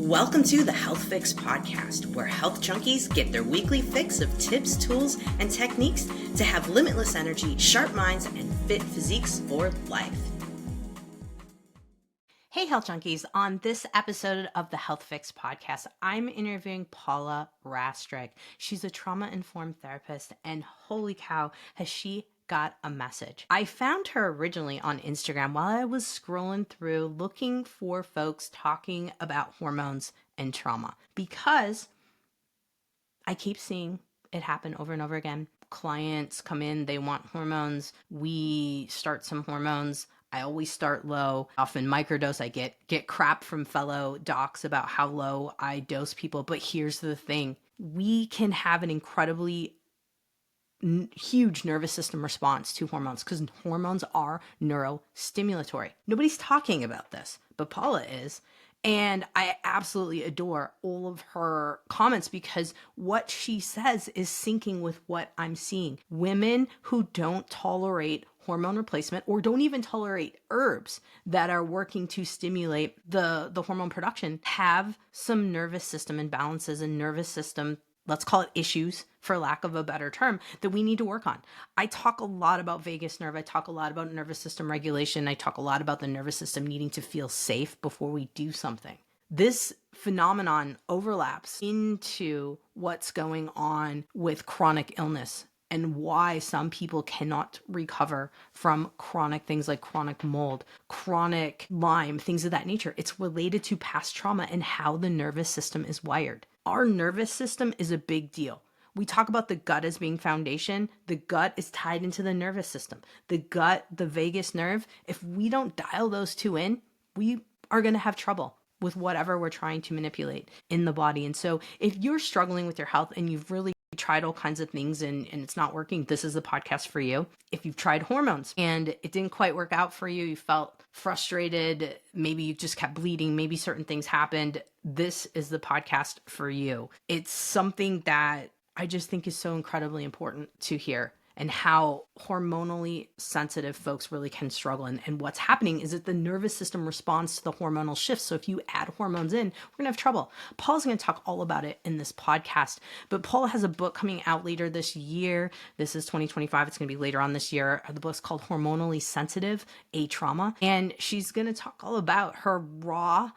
Welcome to the Health Fix podcast, where health junkies get their weekly fix of tips, tools, and techniques to have limitless energy, sharp minds, and fit physiques for life. Hey, health junkies. On this episode of the Health Fix podcast, I'm interviewing Paula Rastrick. She's a trauma-informed therapist, and holy cow, has she got a message. I found her originally on Instagram while I was scrolling through looking for folks talking about hormones and trauma, because I keep seeing it happen over and over again. Clients come in, they want hormones. We start some hormones. I always start low, often microdose. I get crap from fellow docs about how low I dose people. But here's the thing. We can have an incredibly huge nervous system response to hormones because hormones are neurostimulatory. Nobody's talking about this, but Paula is. And I absolutely adore all of her comments because what she says is syncing with what I'm seeing. Women who don't tolerate hormone replacement or don't even tolerate herbs that are working to stimulate the hormone production have some nervous system imbalances and nervous system, let's call it issues for lack of a better term, that we need to work on. I talk a lot about vagus nerve. I talk a lot about nervous system regulation. I talk a lot about the nervous system needing to feel safe before we do something. This phenomenon overlaps into what's going on with chronic illness and why some people cannot recover from chronic things like chronic mold, chronic Lyme, things of that nature. It's related to past trauma and how the nervous system is wired. Our nervous system is a big deal. We talk about the gut as being foundation. The gut is tied into the nervous system. The gut, the vagus nerve, if we don't dial those two in, we are going to have trouble with whatever we're trying to manipulate in the body. And so if you're struggling with your health and you've really tried all kinds of things and it's not working, this is the podcast for you. If you've tried hormones and it didn't quite work out for you, you felt frustrated, maybe you just kept bleeding, maybe certain things happened, this is the podcast for you. It's something that I just think is so incredibly important to hear, and how hormonally sensitive folks really can struggle. And what's happening is that the nervous system responds to the hormonal shifts. So if you add hormones in, we're gonna have trouble. Paula's gonna talk all about it in this podcast, but Paula has a book coming out later this year. This is 2025, it's gonna be later on this year. The book's called Hormonally Sensitive, A Trauma. And she's gonna talk all about her raw,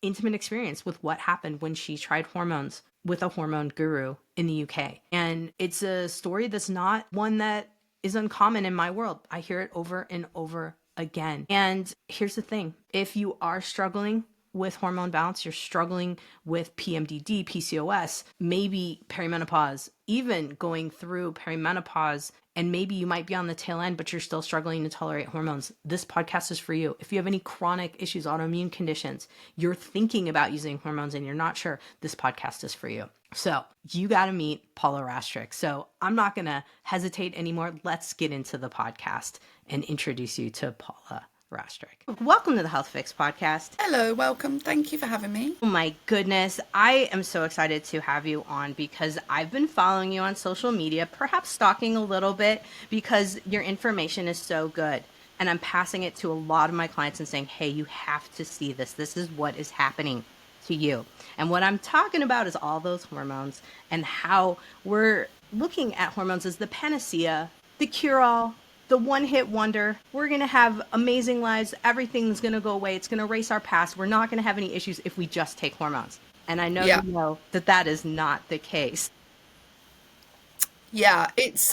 intimate experience with what happened when she tried hormones with a hormone guru in the UK. And it's a story that's not one that is uncommon in my world. I hear it over and over again. And here's the thing. If you are struggling with hormone balance, you're struggling with PMDD, PCOS, maybe perimenopause, even going through perimenopause, and maybe you might be on the tail end, but you're still struggling to tolerate hormones, this podcast is for you. If you have any chronic issues, autoimmune conditions, you're thinking about using hormones and you're not sure, this podcast is for you. So you got to meet Paula Rastrick. So I'm not going to hesitate anymore. Let's get into the podcast and introduce you to Paula Rastrick. Welcome to the Health Fix podcast. Hello, welcome. Thank you for having me. Oh my goodness. I am so excited to have you on because I've been following you on social media, perhaps stalking a little bit because your information is so good. And I'm passing it to a lot of my clients and saying, hey, you have to see this. This is what is happening to you. And what I'm talking about is all those hormones and how we're looking at hormones as the panacea, the cure-all, the one-hit wonder. We're going to have amazing lives. Everything's going to go away. It's going to erase our past. We're not going to have any issues if we just take hormones. And I know you know that is not the case. Yeah, it's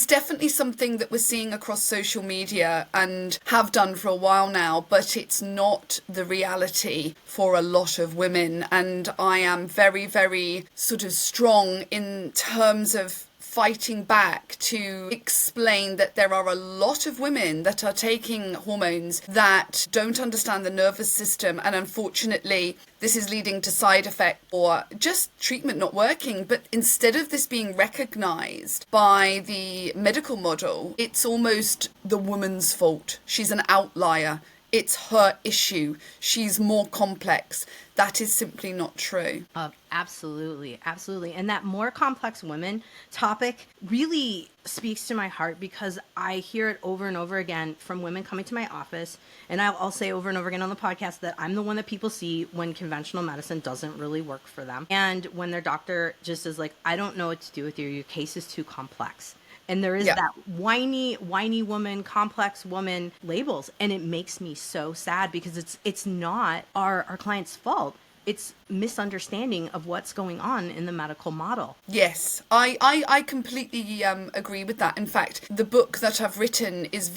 definitely something that we're seeing across social media and have done for a while now, but it's not the reality for a lot of women. And I am very, very sort of strong in terms of fighting back to explain that there are a lot of women that are taking hormones that don't understand the nervous system, and unfortunately this is leading to side effects or just treatment not working. But instead of this being recognized by the medical model, it's almost the woman's fault. She's an outlier. it's her issue. She's more complex. That is simply not true. Absolutely, absolutely. And that more complex women topic really speaks to my heart because I hear it over and over again from women coming to my office. And I'll say over and over again on the podcast that I'm the one that people see when conventional medicine doesn't really work for them. And when their doctor just is like, I don't know what to do with you. Your case is too complex. And there is that whiny woman, complex woman labels. And it makes me so sad because it's not our client's fault. It's misunderstanding of what's going on in the medical model. Yes, I completely agree with that. In fact, the book that I've written is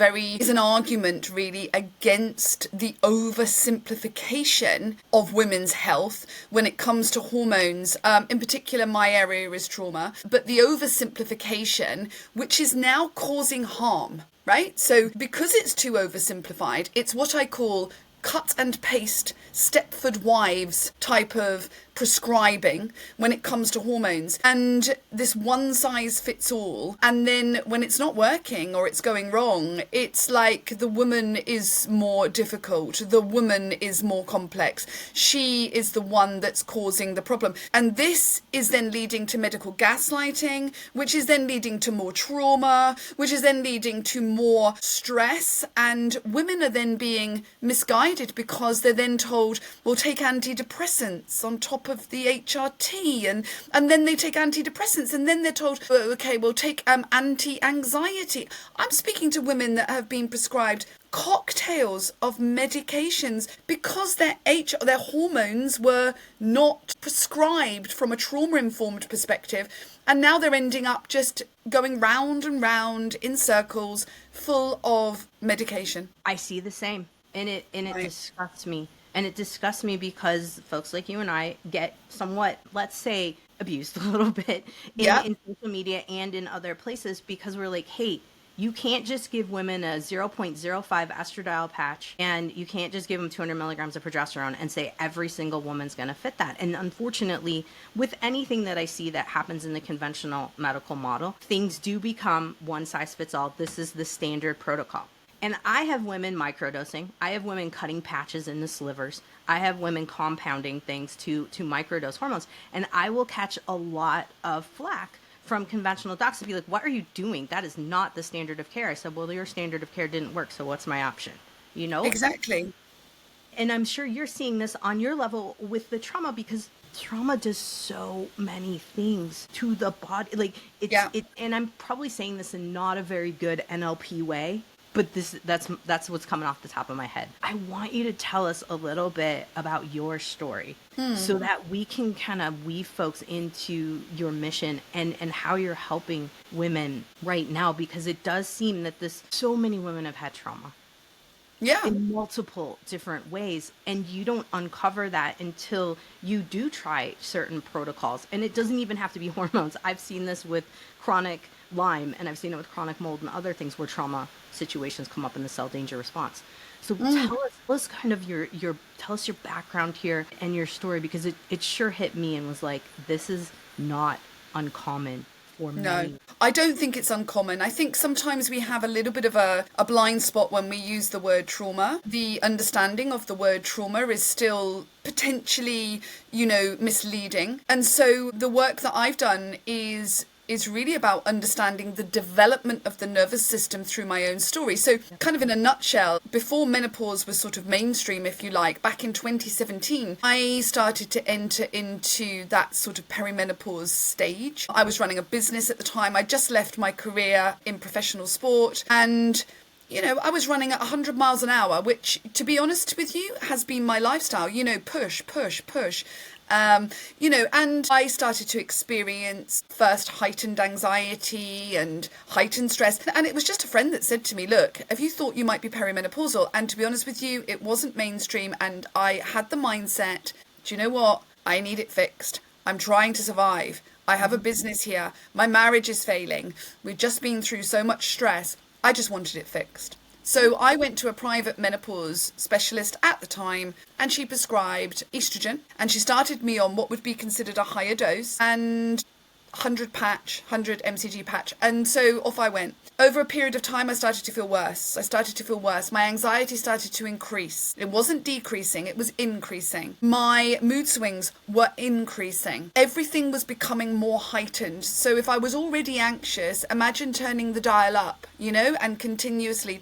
an argument really against the oversimplification of women's health when it comes to hormones. In particular, my area is trauma, but the oversimplification, which is now causing harm, right? So because it's too oversimplified, it's what I call cut and paste Stepford Wives type of prescribing when it comes to hormones, and this one size fits all. And then when it's not working or it's going wrong, it's like the woman is more difficult, the woman is more complex, she is the one that's causing the problem. And this is then leading to medical gaslighting, which is then leading to more trauma, which is then leading to more stress, and women are then being misguided because they're then told, well, take antidepressants on top of the HRT, and then they take antidepressants, and then they're told, oh, okay, we'll take anti-anxiety. I'm speaking to women that have been prescribed cocktails of medications because their hormones were not prescribed from a trauma-informed perspective, and now they're ending up just going round and round in circles full of medication. I see the same, and it Right. disgusts me. And it disgusts me because folks like you and I get somewhat, let's say, abused a little bit in social media and in other places because we're like, hey, you can't just give women a 0.05 estradiol patch and you can't just give them 200 milligrams of progesterone and say every single woman's going to fit that. And unfortunately, with anything that I see that happens in the conventional medical model, things do become one size fits all. This is the standard protocol. And I have women microdosing. I have women cutting patches in the slivers. I have women compounding things to microdose hormones. And I will catch a lot of flack from conventional docs to be like, what are you doing? That is not the standard of care. I said, well, your standard of care didn't work, so what's my option? You know? Exactly. And I'm sure you're seeing this on your level with the trauma because trauma does so many things to the body. Like, and I'm probably saying this in not a very good NLP way, but that's what's coming off the top of my head. I want you to tell us a little bit about your story so that we can kind of weave folks into your mission and how you're helping women right now, because it does seem that so many women have had trauma. Yeah. In multiple different ways, and you don't uncover that until you do try certain protocols. And it doesn't even have to be hormones. I've seen this with chronic Lyme, and I've seen it with chronic mold and other things where trauma situations come up in the cell danger response. So tell us kind of tell us your background here and your story, because it sure hit me and was like, this is not uncommon. No, I don't think it's uncommon. I think sometimes we have a little bit of a blind spot when we use the word trauma. The understanding of the word trauma is still potentially, misleading. And so the work that I've done is really about understanding the development of the nervous system through my own story. So kind of in a nutshell, before menopause was sort of mainstream, if you like, back in 2017, I started to enter into that sort of perimenopause stage. I was running a business at the time. I just left my career in professional sport, and I was running at 100 miles an hour, which, to be honest with you, has been my lifestyle, push, push, push. And I started to experience first heightened anxiety and heightened stress. And it was just a friend that said to me, look, have you thought you might be perimenopausal? And to be honest with you, it wasn't mainstream. And I had the mindset, do you know what? I need it fixed. I'm trying to survive. I have a business here. My marriage is failing. We've just been through so much stress. I just wanted it fixed. So I went to a private menopause specialist at the time, and she prescribed estrogen, and she started me on what would be considered a higher dose. And 100 patch, 100 mcg patch. And so off I went. Over a period of time, I started to feel worse. My anxiety started to increase. It wasn't decreasing, it was increasing. My mood swings were increasing. Everything was becoming more heightened. So if I was already anxious, imagine turning the dial up, and continuously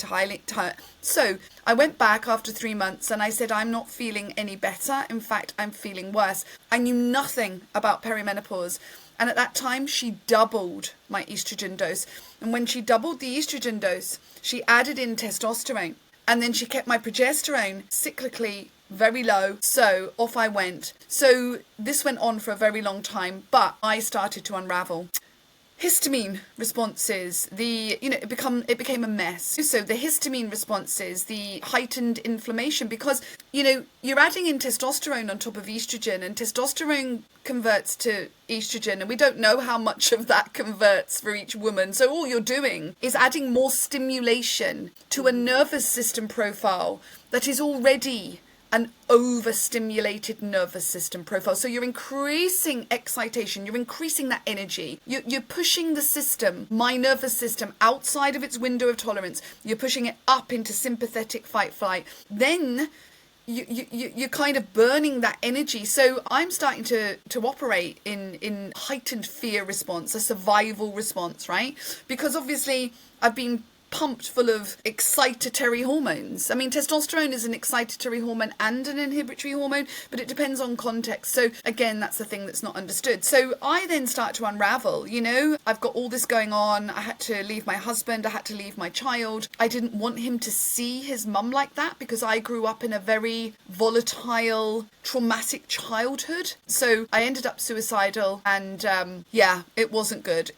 So I went back after 3 months and I said, I'm not feeling any better. In fact, I'm feeling worse. I knew nothing about perimenopause. And at that time, she doubled my estrogen dose. And when she doubled the estrogen dose, she added in testosterone. And then she kept my progesterone cyclically very low. So off I went. So this went on for a very long time, but I started to unravel. Histamine responses, it became a mess. So the histamine responses, the heightened inflammation, because, you're adding in testosterone on top of estrogen, and testosterone converts to estrogen, and we don't know how much of that converts for each woman. So all you're doing is adding more stimulation to a nervous system profile that is already an overstimulated nervous system profile. So you're increasing excitation, you're increasing that energy, you're pushing the system, my nervous system, outside of its window of tolerance. You're pushing it up into sympathetic fight flight. Then you're kind of burning that energy. So I'm starting to operate in heightened fear response, a survival response, right? Because obviously I've been pumped full of excitatory hormones. I mean, testosterone is an excitatory hormone and an inhibitory hormone, but it depends on context. So again, that's the thing that's not understood. So I then start to unravel, I've got all this going on. I had to leave my husband. I had to leave my child. I didn't want him to see his mum like that because I grew up in a very volatile, traumatic childhood. So I ended up suicidal, and it wasn't good.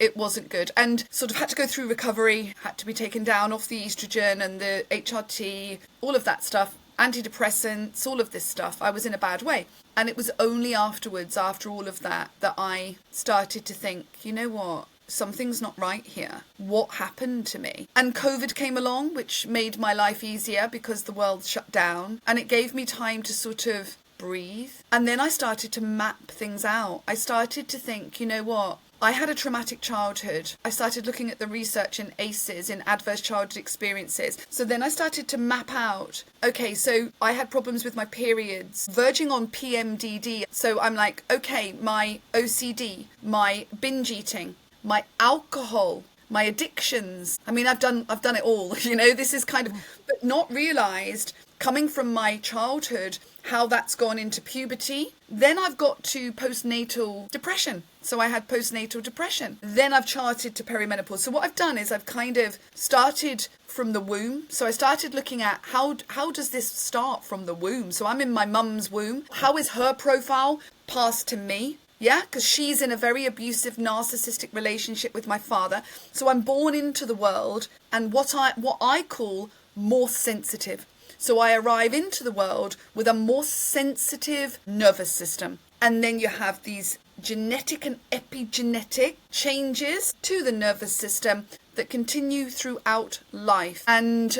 And sort of had to go through recovery, had to be taken down off the estrogen and the HRT, all of that stuff, antidepressants, all of this stuff. I was in a bad way. And it was only afterwards, after all of that, that I started to think, you know what? Something's not right here. What happened to me? And COVID came along, which made my life easier because the world shut down, and it gave me time to sort of breathe. And then I started to map things out. I started to think, you know what? I had a traumatic childhood. I started looking at the research in ACEs, in adverse childhood experiences. So then I started to map out, okay, so I had problems with my periods, verging on PMDD. So I'm like, okay, my OCD, my binge eating, my alcohol, my addictions. I mean, I've done it all, this is kind of, but not realized coming from my childhood, how that's gone into puberty. Then I've got to postnatal depression. So I had postnatal depression. Then I've charted to perimenopause. So what I've done is I've kind of started from the womb. So I started looking at how does this start from the womb? So I'm in my mum's womb. How is her profile passed to me? Yeah, because she's in a very abusive, narcissistic relationship with my father. So I'm born into the world, and what I call more sensitive. So I arrive into the world with a more sensitive nervous system. And then you have these genetic and epigenetic changes to the nervous system that continue throughout life. And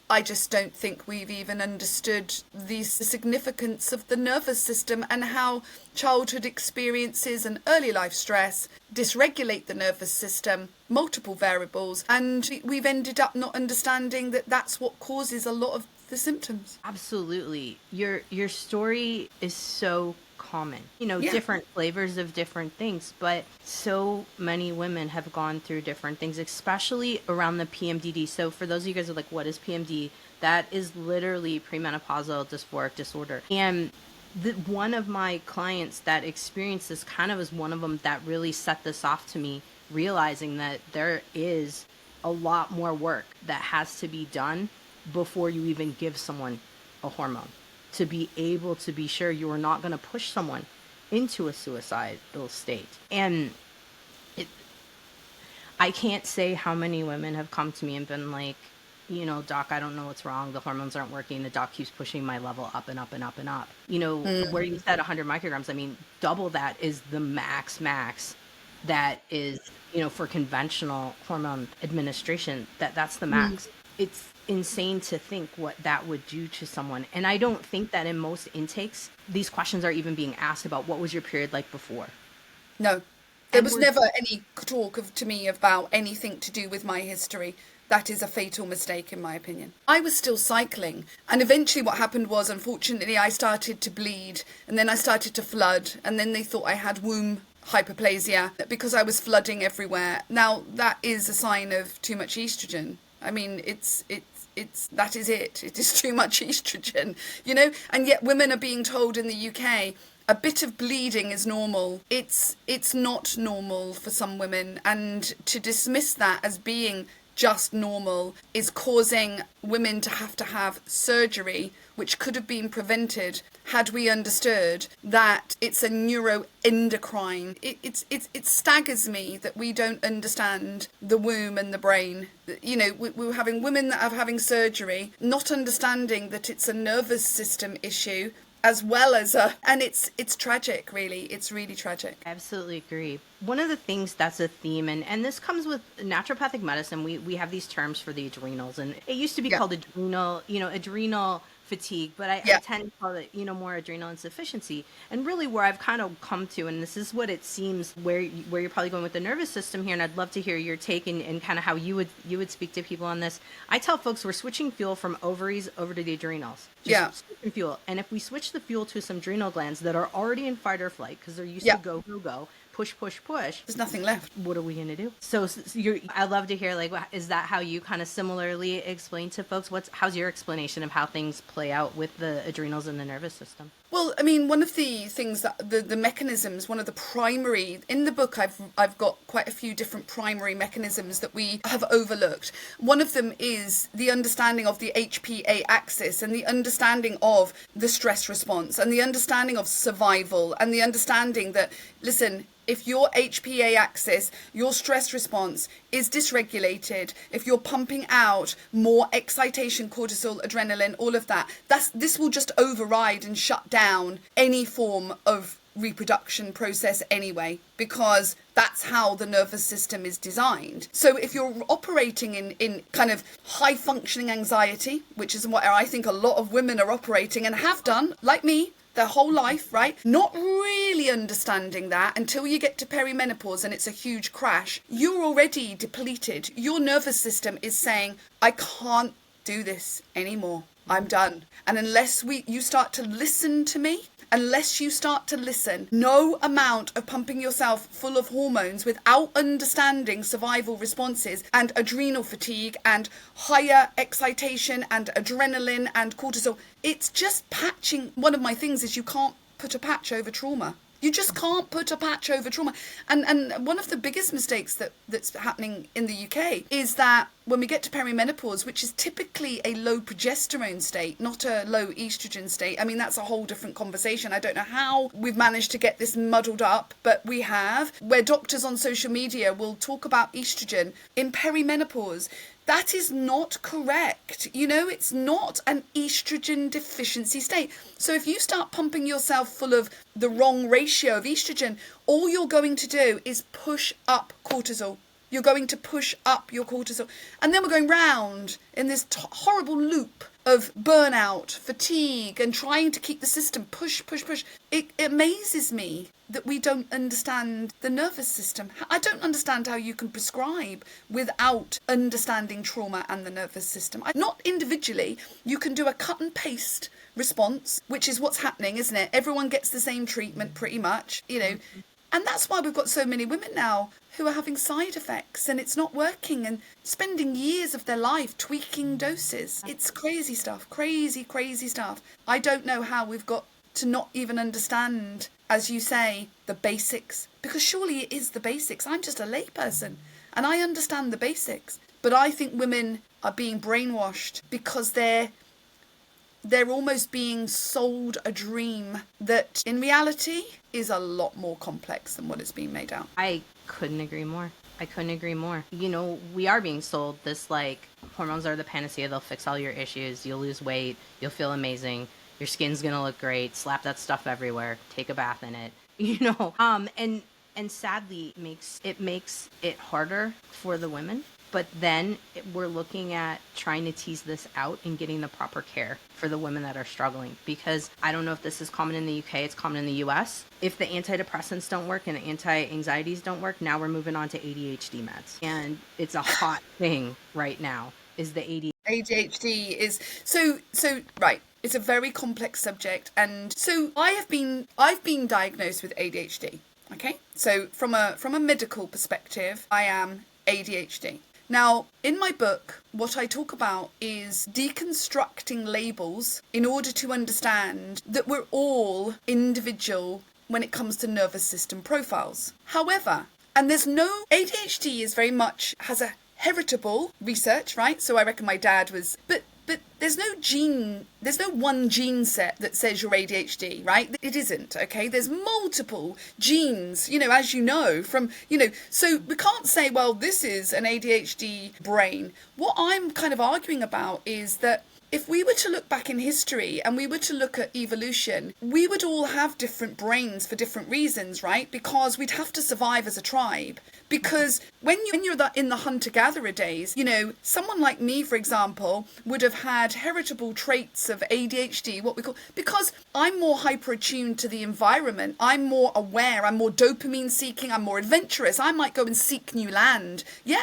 I just don't think we've even understood the significance of the nervous system and how childhood experiences and early life stress dysregulate the nervous system, multiple variables, and we've ended up not understanding that that's what causes a lot of the symptoms. Absolutely. Your story is so common, different flavors of different things, but so many women have gone through different things, especially around the PMDD. So for those of you guys who are like, what is PMD? That is literally premenopausal dysphoric disorder. And one of my clients that experienced this kind of was one of them that really set this off to me, realizing that there is a lot more work that has to be done before you even give someone a hormone, to be able to be sure you are not going to push someone into a suicidal state. And I can't say how many women have come to me and been like, doc, I don't know what's wrong. The hormones aren't working. The doc keeps pushing my level up and up and up and up. Where you said 100 micrograms, I mean, double that is the max that is, for conventional hormone administration, that's the max. It's insane to think what that would do to someone. And I don't think that in most intakes, these questions are even being asked about what was your period like before. No. There was never any talk to me about anything to do with my history. That is a fatal mistake, in my opinion. I was still cycling. And eventually what happened was, unfortunately, I started to bleed. And then I started to flood. And then they thought I had womb hyperplasia because I was flooding everywhere. Now, that is a sign of too much estrogen. I mean, that is it. It is too much estrogen, you know? And yet women are being told in the UK, a bit of bleeding is normal. It's not normal for some women. And to dismiss that as being just normal is causing women to have surgery, which could have been prevented had we understood that it's a neuroendocrine. It staggers me that we don't understand the womb and the brain. You know, we're having women that are having surgery, not understanding that it's a nervous system issue, as well as and it's tragic, really. It's really tragic. I absolutely agree. One of the things that's a theme, and this comes with naturopathic medicine, we have these terms for the adrenals, and it used to be called adrenal fatigue, but I tend to call it, more adrenal insufficiency. And really where I've kind of come to, and this is what it seems where you're probably going with the nervous system here, and I'd love to hear your take and kind of how you would speak to people on this. I tell folks we're switching fuel from ovaries over to the adrenals. Switching fuel. And if we switch the fuel to some adrenal glands that are already in fight or flight, because they're used to go, push, there's nothing left. What are we going to do? So I'd love to hear, is that how you kind of similarly explain to folks? How's your explanation of how things play out with the adrenals and the nervous system? Well, I mean, one of the things that the mechanisms, one of the primary, in the book, I've got quite a few different primary mechanisms that we have overlooked. One of them is the understanding of the HPA axis and the understanding of the stress response and the understanding of survival and the understanding that, listen, if your HPA axis, your stress response is dysregulated, if you're pumping out more excitation, cortisol, adrenaline, all of that, this will just override and shut down any form of reproduction process anyway, because that's how the nervous system is designed. So if you're operating in kind of high functioning anxiety, which is what I think a lot of women are operating and have done, like me, their whole life, right? Not really understanding that until you get to perimenopause and it's a huge crash. You're already depleted. Your nervous system is saying, I can't do this anymore. I'm done. And unless you start to listen to me, no amount of pumping yourself full of hormones without understanding survival responses and adrenal fatigue and higher excitation and adrenaline and cortisol, it's just patching. One of my things is you can't put a patch over trauma. You just can't put a patch over trauma. And one of the biggest mistakes that's happening in the UK is that when we get to perimenopause, which is typically a low progesterone state, not a low estrogen state. I mean, that's a whole different conversation. I don't know how we've managed to get this muddled up, but we have, where doctors on social media will talk about estrogen in perimenopause. That is not correct. It's not an estrogen deficiency state. So if you start pumping yourself full of the wrong ratio of estrogen, all you're going to do is push up cortisol. You're going to push up your cortisol. And then we're going round in this horrible loop of burnout, fatigue, and trying to keep the system push. It amazes me that we don't understand the nervous system. I don't understand how you can prescribe without understanding trauma and the nervous system. Not individually. You can do a cut and paste response, which is what's happening, isn't it? Everyone gets the same treatment pretty much, And that's why we've got so many women now who are having side effects and it's not working and spending years of their life tweaking doses. It's crazy stuff, crazy stuff. I don't know how we've got to not even understand, as you say, the basics, because surely it is the basics. I'm just a layperson and I understand the basics, but I think women are being brainwashed because they're almost being sold a dream that in reality is a lot more complex than what it's being made out. I couldn't agree more. We are being sold this, hormones are the panacea. They'll fix all your issues. You'll lose weight. You'll feel amazing. Your skin's going to look great. Slap that stuff everywhere. Take a bath in it. And sadly it makes it harder for the women. But then we're looking at trying to tease this out and getting the proper care for the women that are struggling. Because I don't know if this is common in the UK, it's common in the US. If the antidepressants don't work and the anti-anxieties don't work, now we're moving on to ADHD meds. And it's a hot thing right now, is the ADHD. ADHD is so right. It's a very complex subject, and so I've been diagnosed with ADHD. Okay, so from a medical perspective, I am ADHD. Now, in my book, what I talk about is deconstructing labels in order to understand that we're all individual when it comes to nervous system profiles. However, and there's no, ADHD is very much, has a heritable research, right? So I reckon my dad was, but there's no one gene set that says you're ADHD, right? It isn't, okay? There's multiple genes, as you know, so we can't say, well, this is an ADHD brain. What I'm kind of arguing about is that if we were to look back in history and we were to look at evolution, we would all have different brains for different reasons, right? Because we'd have to survive as a tribe. Because when you're in the hunter-gatherer days, someone like me, for example, would have had heritable traits of ADHD, because I'm more hyper-attuned to the environment. I'm more aware. I'm more dopamine-seeking. I'm more adventurous. I might go and seek new land. Yeah,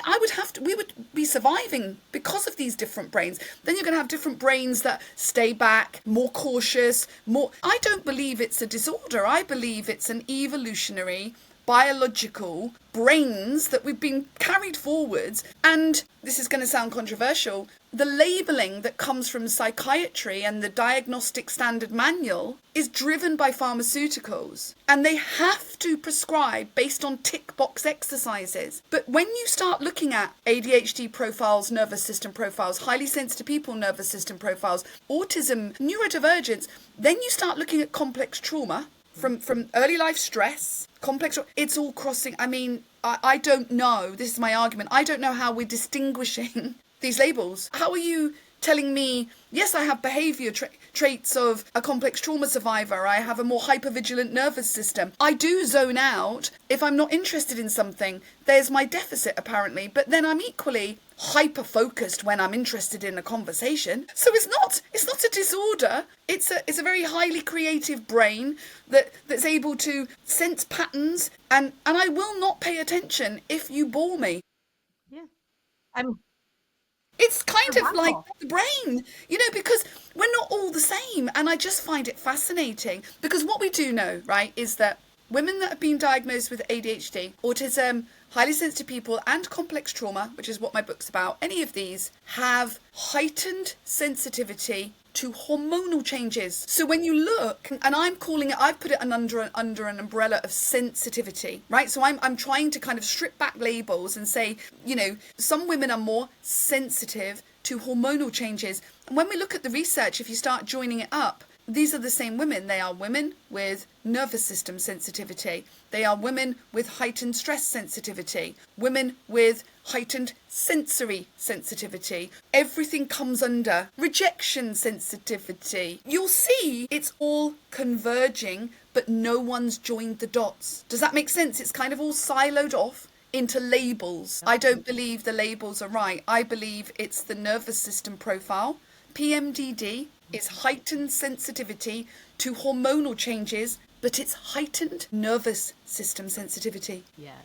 we would be surviving because of these different brains. Then you're going to have different brains that stay back, more cautious, I don't believe it's a disorder. I believe it's an evolutionary biological brains that we've been carried forwards. And this is going to sound controversial, the labeling that comes from psychiatry and the diagnostic standard manual is driven by pharmaceuticals, and they have to prescribe based on tick box exercises. But when you start looking at ADHD profiles, nervous system profiles, highly sensitive people nervous system profiles, autism, neurodivergence, then you start looking at complex trauma from early life stress, it's all crossing. I mean, I don't know. This is my argument. I don't know how we're distinguishing these labels. How are you telling me, yes, I have behaviour traits of a complex trauma survivor. I have a more hypervigilant nervous system. I do zone out. If I'm not interested in something, there's my deficit apparently. But then I'm equally hyper-focused when I'm interested in a conversation. So it's not a disorder. It's a very highly creative brain that's able to sense patterns, and I will not pay attention if you bore me. Yeah. It's kind of like the brain, because we're not all the same. And I just find it fascinating, because what we do know, right, is that women that have been diagnosed with ADHD, autism, highly sensitive people, and complex trauma, which is what my book's about, any of these have heightened sensitivity to hormonal changes. So when you look, and I've put it under an umbrella of sensitivity, right? So I'm trying to kind of strip back labels and say, some women are more sensitive to hormonal changes. And when we look at the research, if you start joining it up, these are the same women. They are women with nervous system sensitivity. They are women with heightened stress sensitivity. Women with heightened sensory sensitivity. Everything comes under rejection sensitivity. You'll see it's all converging, but no one's joined the dots. Does that make sense? It's kind of all siloed off into labels. I don't believe the labels are right. I believe it's the nervous system profile. PMDD is heightened sensitivity to hormonal changes, but it's heightened nervous system sensitivity. Yes,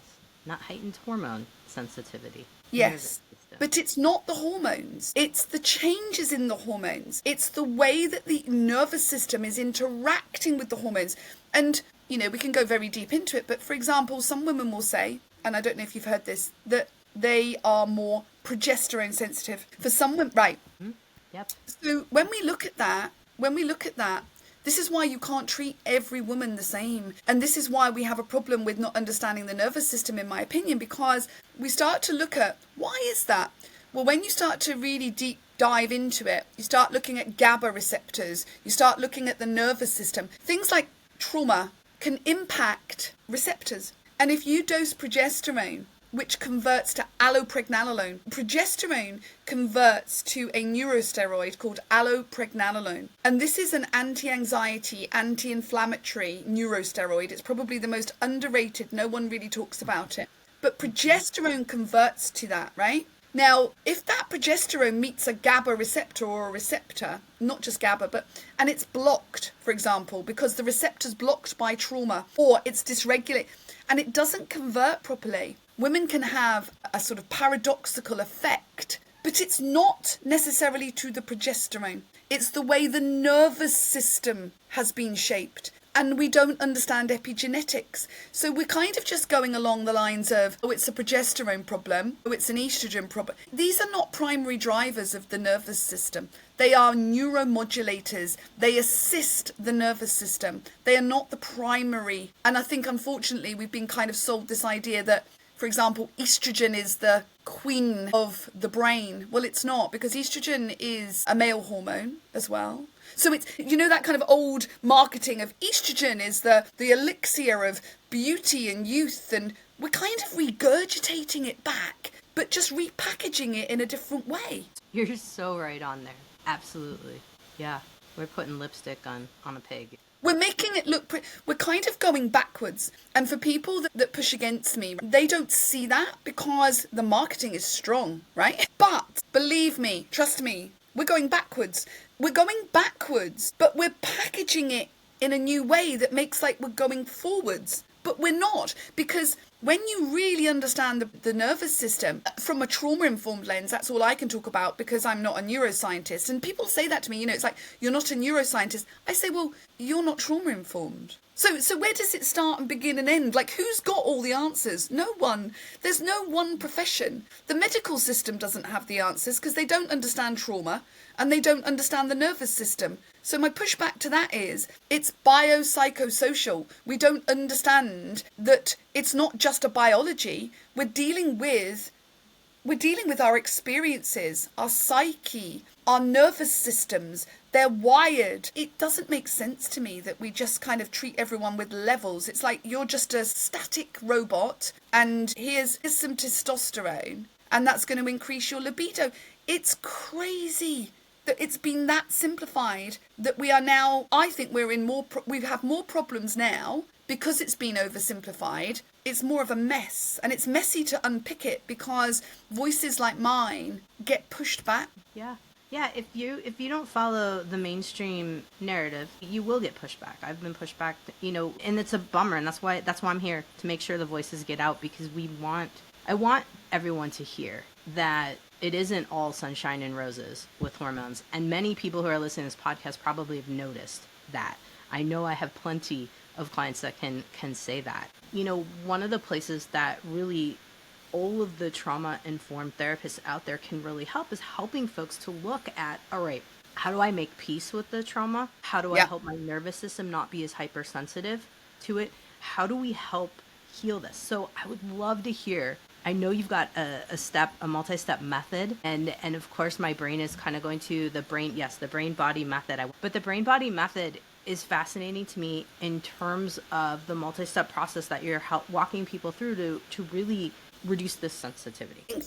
not heightened hormone sensitivity. Yes, but it's not the hormones. It's the changes in the hormones. It's the way that the nervous system is interacting with the hormones. And, we can go very deep into it, but for example, some women will say, and I don't know if you've heard this, that they are more progesterone sensitive. For some women, right. Mm-hmm. Yep. So when we look at that, this is why you can't treat every woman the same. And this is why we have a problem with not understanding the nervous system, in my opinion, because we start to look at, why is that? Well, when you start to really deep dive into it, you start looking at GABA receptors, you start looking at the nervous system. Things like trauma can impact receptors. And if you dose progesterone, which converts to allopregnanolone. Progesterone converts to a neurosteroid called allopregnanolone. And this is an anti-anxiety, anti-inflammatory neurosteroid. It's probably the most underrated. No one really talks about it. But progesterone converts to that, right? Now, if that progesterone meets a GABA receptor or a receptor, not just GABA, and it's blocked, for example, because the receptor's blocked by trauma, or it's dysregulated and it doesn't convert properly, women can have a sort of paradoxical effect, but it's not necessarily to the progesterone. It's the way the nervous system has been shaped. And we don't understand epigenetics. So we're kind of just going along the lines of, oh, it's a progesterone problem, oh, it's an estrogen problem. These are not primary drivers of the nervous system. They are neuromodulators. They assist the nervous system. They are not the primary. And I think, unfortunately, we've been kind of sold this idea that, for example, estrogen is the queen of the brain. Well, it's not, because estrogen is a male hormone as well. So it's, you know, that kind of old marketing of estrogen is the elixir of beauty and youth, and we're kind of regurgitating it back, but just repackaging it in a different way. You're so right on there. Absolutely. Yeah. We're putting lipstick on a pig. We're making it look we're kind of going backwards. And for people that push against me, they don't see that because the marketing is strong, right? But believe me, trust me, we're going backwards. We're going backwards, but we're packaging it in a new way that makes like we're going forwards. But we're not, because when you really understand the nervous system from a trauma-informed lens, that's all I can talk about because I'm not a neuroscientist. And people say that to me, you know, it's like, you're not a neuroscientist. I say, well, you're not trauma-informed. So where does it start and begin and end? Like, who's got all the answers? No one. There's no one profession. The medical system doesn't have the answers because they don't understand trauma and they don't understand the nervous system. So my pushback to that is, it's biopsychosocial. We don't understand that it's not just a biology. We're dealing with our experiences, our psyche, our nervous systems. They're wired. It doesn't make sense to me that we just kind of treat everyone with levels. It's like you're just a static robot and here's some testosterone and that's going to increase your libido. It's crazy that it's been that simplified that we are now, I think we have more problems now because it's been oversimplified. It's more of a mess, and it's messy to unpick it because voices like mine get pushed back. Yeah, if you don't follow the mainstream narrative, you will get pushed back. I've been pushed back, you know, and it's a bummer, and that's why I'm here, to make sure the voices get out, because I want everyone to hear that it isn't all sunshine and roses with hormones. And many people who are listening to this podcast probably have noticed that. I know I have plenty of clients that can say that. You know, one of the places that really all of the trauma-informed therapists out there can really help is helping folks to look at, all right, how do I make peace with the trauma? How do I help my nervous system not be as hypersensitive to it? How do we help heal this? So I would love to hear, I know you've got a multi-step method, and of course my brain is kind of going to the brain-body method. But the brain-body method is fascinating to me in terms of the multi-step process that you're walking people through to really reduce this sensitivity. I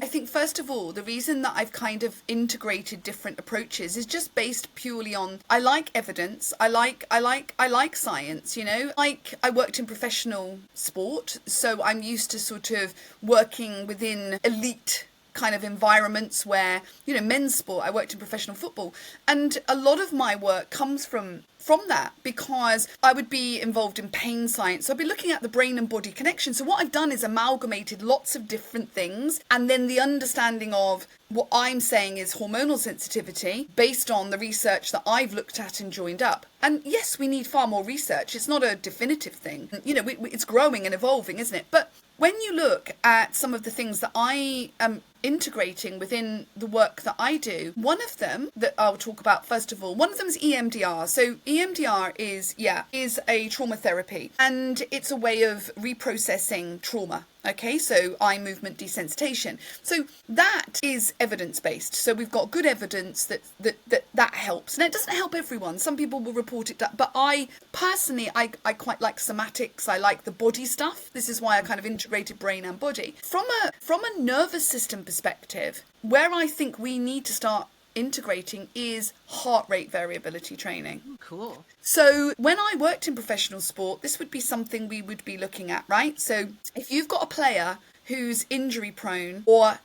think first of all, the reason that I've kind of integrated different approaches is just based purely on, I like evidence. I like science, you know, like I worked in professional sport. So I'm used to sort of working within elite kind of environments where, you know, men's sport, I worked in professional football. And a lot of my work comes from that, because I would be involved in pain science. So I'd be looking at the brain and body connection. So what I've done is amalgamated lots of different things, and then the understanding of what I'm saying is hormonal sensitivity based on the research that I've looked at and joined up. And yes, we need far more research. It's not a definitive thing. You know, it's growing and evolving, isn't it? But when you look at some of the things that I am integrating within the work that I do, one of them that I'll talk about first of all, one of them is EMDR. So EMDR is a trauma therapy, and it's a way of reprocessing trauma. Okay, so eye movement desensitization. So that is evidence-based. So we've got good evidence that helps. Now, it doesn't help everyone. Some people will report it, but I personally, I quite like somatics. I like the body stuff. This is why I kind of integrated brain and body. From a nervous system perspective, where I think we need to start integrating is heart rate variability training. Cool. So when I worked in professional sport, this would be something we would be looking at, right? So if you've got a player who's injury prone or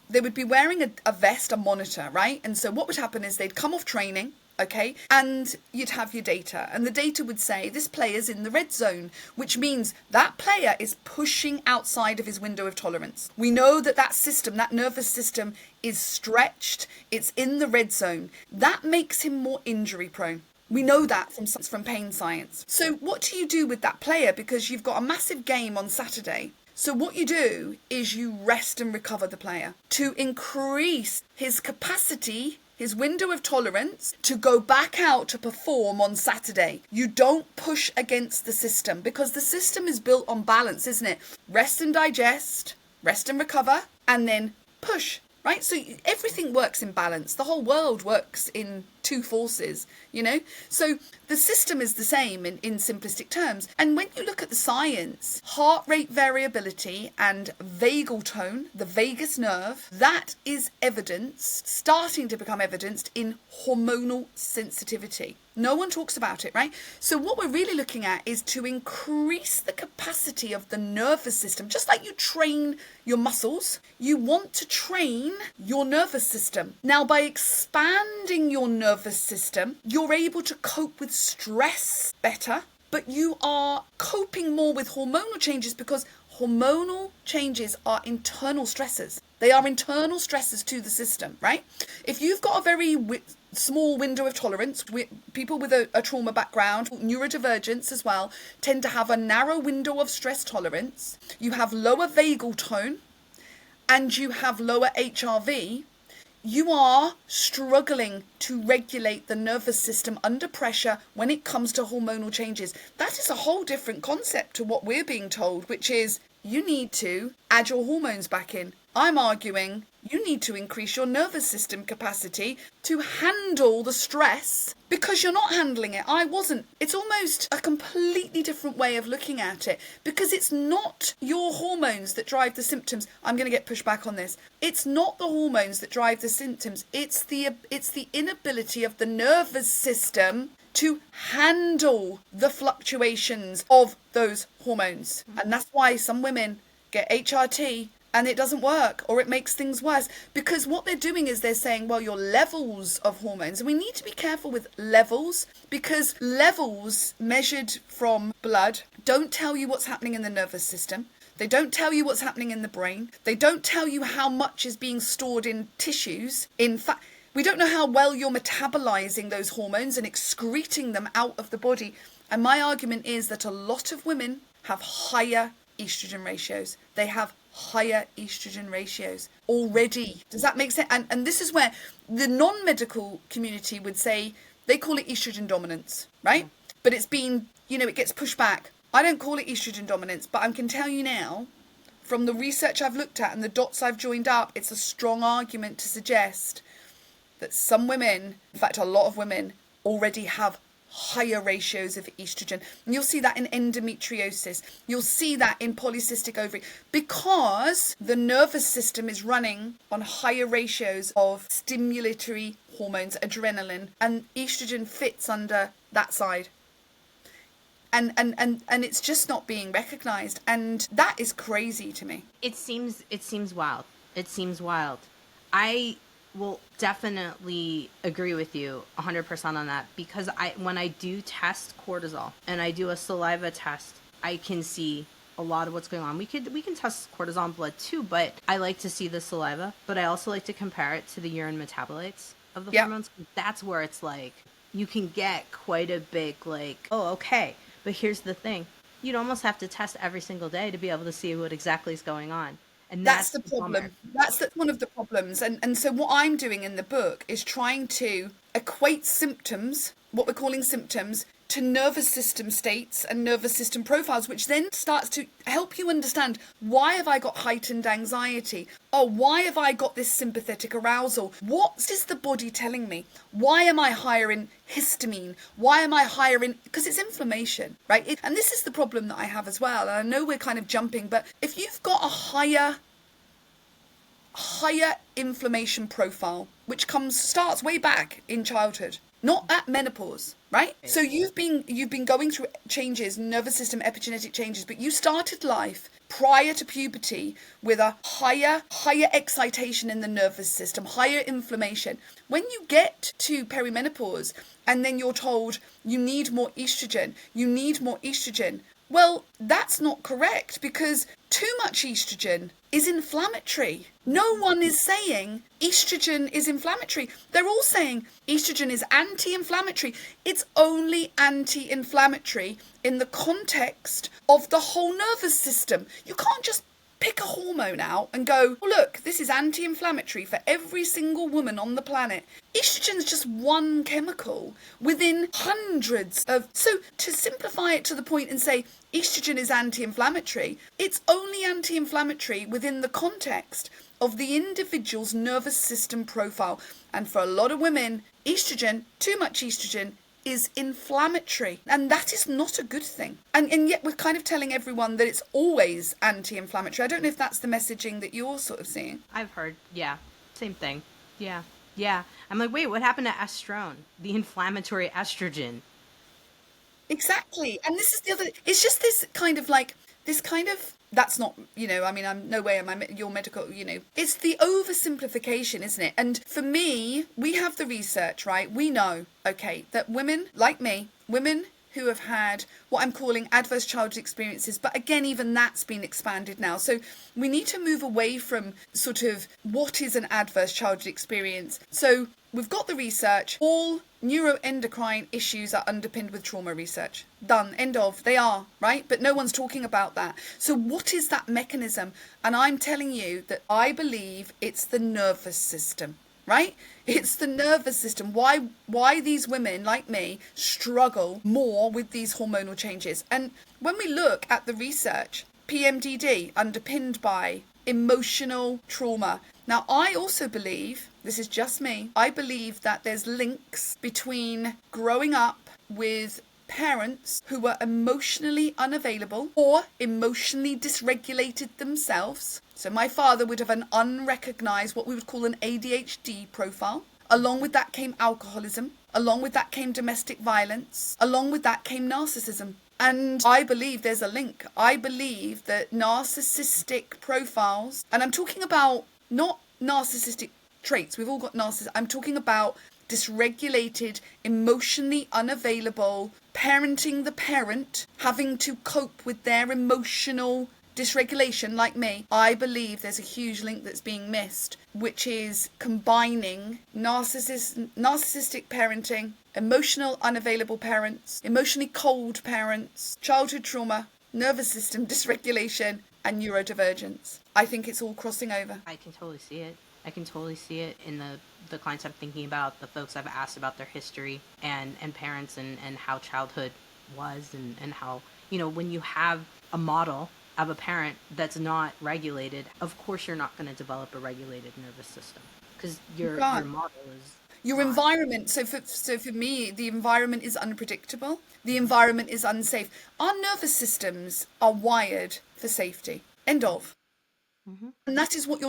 they would be wearing a vest, a monitor, right? And so what would happen is they'd come off training, okay, and you'd have your data, and the data would say this player's in the red zone, which means that player is pushing outside of his window of tolerance. We know that system, that nervous system, is stretched, it's in the red zone. That makes him more injury prone. We know that from pain science. So what do you do with that player? Because you've got a massive game on Saturday. So what you do is you rest and recover the player to increase his capacity, his window of tolerance, to go back out to perform on Saturday. You don't push against the system, because the system is built on balance, isn't it? Rest and digest, rest and recover, and then push, right? So everything works in balance. The whole world works in two forces, you know? So the system is the same in simplistic terms. And when you look at the science, heart rate variability and vagal tone, the vagus nerve, that is evidence, starting to become evidenced in hormonal sensitivity. No one talks about it, right? So what we're really looking at is to increase the capacity of the nervous system. Just like you train your muscles, you want to train your nervous system. Now, by expanding your nervous system, you're able to cope with stress better, but you are coping more with hormonal changes, because hormonal changes are internal stresses. They are internal stresses to the system, right? If you've got a very small window of tolerance, people with a trauma background, neurodivergence as well, tend to have a narrow window of stress tolerance. You have lower vagal tone and you have lower HRV. You are struggling to regulate the nervous system under pressure when it comes to hormonal changes. That is a whole different concept to what we're being told, which is you need to add your hormones back in. I'm arguing you need to increase your nervous system capacity to handle the stress, because you're not handling it. I wasn't. It's almost a completely different way of looking at it, because it's not your hormones that drive the symptoms. I'm going to get pushed back on this. It's not the hormones that drive the symptoms. It's the inability of the nervous system to handle the fluctuations of those hormones. And that's why some women get HRT and it doesn't work, or it makes things worse, because what they're doing is they're saying, well, your levels of hormones, and we need to be careful with levels, because levels measured from blood don't tell you what's happening in the nervous system. They don't tell you what's happening in the brain. They don't tell you how much is being stored in tissues. In fact, we don't know how well you're metabolizing those hormones and excreting them out of the body. And my argument is that a lot of women have higher estrogen ratios. They have higher estrogen ratios already. Does that make sense? And this is where the non-medical community would say, they call it estrogen dominance, right? But it's been, it gets pushed back. I don't call it estrogen dominance, but I can tell you now, from the research I've looked at and the dots I've joined up, it's a strong argument to suggest that some women, in fact a lot of women, already have higher ratios of estrogen. And you'll see that in endometriosis. You'll see that in polycystic ovary, because the nervous system is running on higher ratios of stimulatory hormones, adrenaline, and estrogen fits under that side. And it's just not being recognized, and that is crazy to me. It seems wild. It seems wild. I will definitely agree with you 100% on that, because when I do test cortisol and I do a saliva test, I can see a lot of what's going on. We can test cortisol in blood too, but I like to see the saliva, but I also like to compare it to the urine metabolites of the hormones. That's where it's like you can get quite a big oh, okay. But here's the thing. You'd almost have to test every single day to be able to see what exactly is going on. And that's the problem. That's one of the problems. And so what I'm doing in the book is trying to equate symptoms, what we're calling symptoms, to nervous system states and nervous system profiles, which then starts to help you understand, why have I got heightened anxiety? Oh, why have I got this sympathetic arousal? What is the body telling me? Why am I higher in histamine? Why am I higher in... Because it's inflammation, right? And this is the problem that I have as well. And I know we're kind of jumping, but if you've got a higher inflammation profile, which starts way back in childhood, not at menopause, right? So you've been going through changes, nervous system epigenetic changes, but you started life prior to puberty with a higher excitation in the nervous system, higher inflammation. When you get to perimenopause and then you're told you need more estrogen, well, that's not correct, because too much estrogen is inflammatory. No one is saying estrogen is inflammatory. They're all saying estrogen is anti-inflammatory. It's only anti-inflammatory in the context of the whole nervous system. You can't just pick a hormone out and go, oh, look, this is anti-inflammatory for every single woman on the planet. Estrogen is just one chemical within hundreds of... So to simplify it to the point and say estrogen is anti-inflammatory, it's only anti-inflammatory within the context of the individual's nervous system profile. And for a lot of women, estrogen, too much estrogen, is inflammatory, and that is not a good thing. And yet we're kind of telling everyone that it's always anti-inflammatory. I don't know if that's the messaging that you're sort of seeing. I've heard, yeah, same thing. Yeah. I'm like, wait, what happened to estrone, the inflammatory estrogen? Exactly. And this is the other, it's just this kind of like, that's not, I'm no way am I your medical, it's the oversimplification, isn't it? And for me, we have the research, right? We know, okay, that women like me, women who have had what I'm calling adverse childhood experiences, but again, even that's been expanded now. So we need to move away from sort of what is an adverse childhood experience. So we've got the research, all neuroendocrine issues are underpinned with trauma research. Done, end of, they are, right? But no one's talking about that. So what is that mechanism? And I'm telling you that I believe it's the nervous system. Right? It's the nervous system. Why these women like me struggle more with these hormonal changes. And when we look at the research, PMDD underpinned by emotional trauma. Now, I also believe, this is just me, I believe that there's links between growing up with parents who were emotionally unavailable or emotionally dysregulated themselves. So my father would have an unrecognized, what we would call an ADHD profile. Along with that came alcoholism. Along with that came domestic violence. Along with that came narcissism. And I believe there's a link. I believe that narcissistic profiles, and I'm talking about not narcissistic traits. We've all got narcissism. I'm talking about dysregulated, emotionally unavailable, parenting the parent, having to cope with their emotional dysregulation like me. I believe there's a huge link that's being missed, which is combining narcissistic parenting, emotional unavailable parents, emotionally cold parents, childhood trauma, nervous system dysregulation, and neurodivergence. I think it's all crossing over. I can totally see it. I can totally see it in the clients I'm thinking about, the folks I've asked about their history and parents and how childhood was and how, when you have a model of a parent that's not regulated, of course you're not going to develop a regulated nervous system because your model is your environment. So for me, the environment is unpredictable. The environment is unsafe. Our nervous systems are wired for safety. End of. Mm-hmm. And that is what